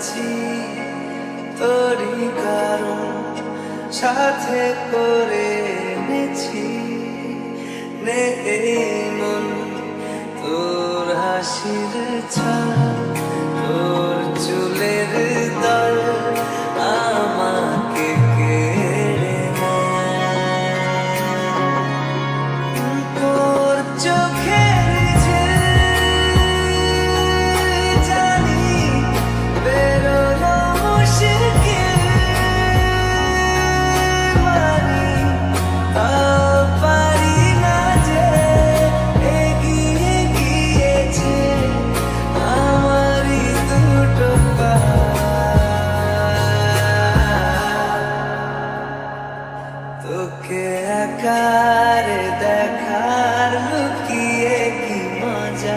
আছি তোরই কারণ সাথে করে এনেছি নে এই মন তোর হাসির ছায়া তোর চুলের দল আমাকে কেড়ে নেয় তোর চোখের ঝিল জানি বেরোনো মুশকিল মানি তাও পারি না যে এগিয়ে গিয়েছে আমারই দুটো পা তোকে একার দেখার লুকিয়ে কি মজা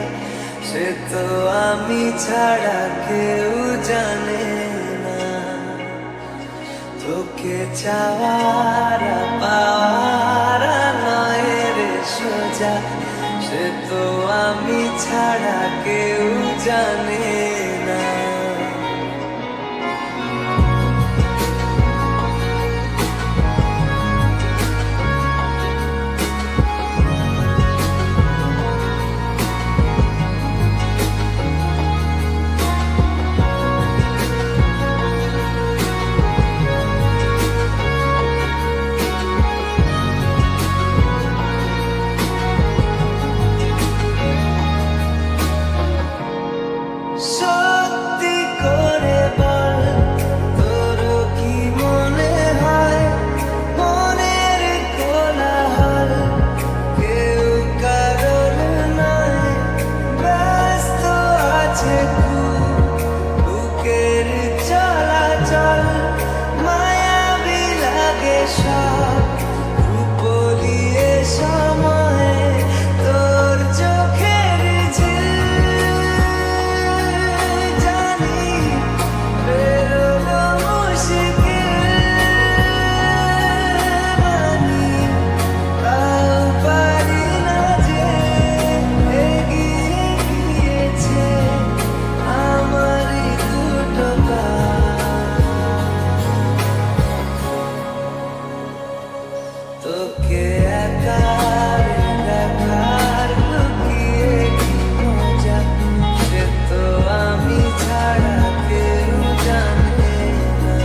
সে তো আমি ছাড়া কেউ জানে না তোকে চাওয়ার পাওয়ার নয় রে সোজা সে তো আমি ছাড়া কেউ জানে না সত্যি করে বল তোর কি মনে হয় মনের কোলাহল কেউ কারণ নয় ব্যস্ত আছে বুকের চলাচল মায়াবী লাগে সব রূপলিয়ে সময় তোর চোখের ঝিল জানি বেরোনো মুশকিল মানি তাও পারি না যে এগিয়ে গিয়েছে আমারই দুটো পা তোকে একার দেখার লুকিয়ে কি মজা সে তো আমি ছাড়া কেউ জানে না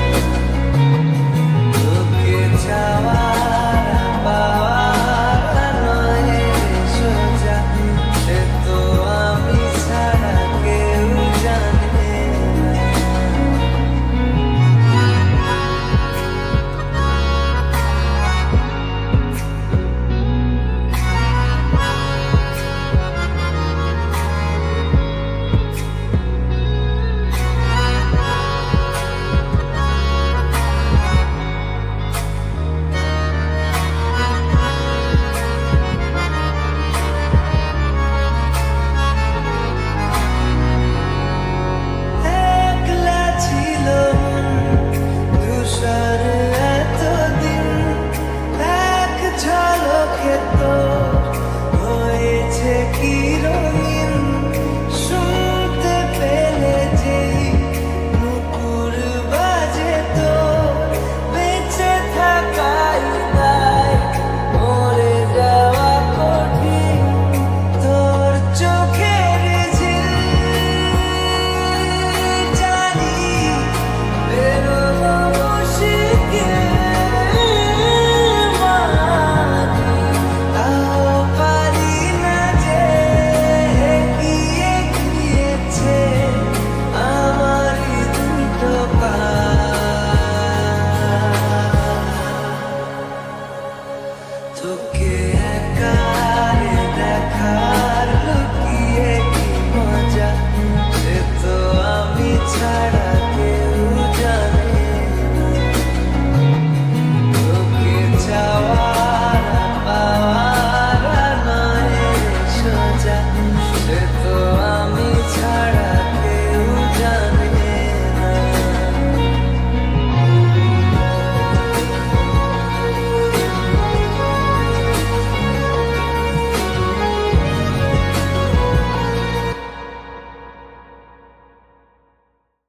তোকে চাওয়ার পাওয়ার নয় রে সোজা সে তো আমি ছাড়া কেউ জানে না একলা ছিল ধূসর এতদিন এক ঝলকে তো হয়েছে কি রঙিন শুনতে পেলে যেই নুপুর বাজে তো বেঁচে থাকাই দায় মরে যাওয়া কঠিন তোর চোখের ঝিল জানি বেরোনো মুশকিল মানি তাও পারি না যে এগিয়ে গিয়েছে আমারই দুটো পা তোকে একার দেখার লুকিয়ে কি মজা সে তো আমি ছাড়া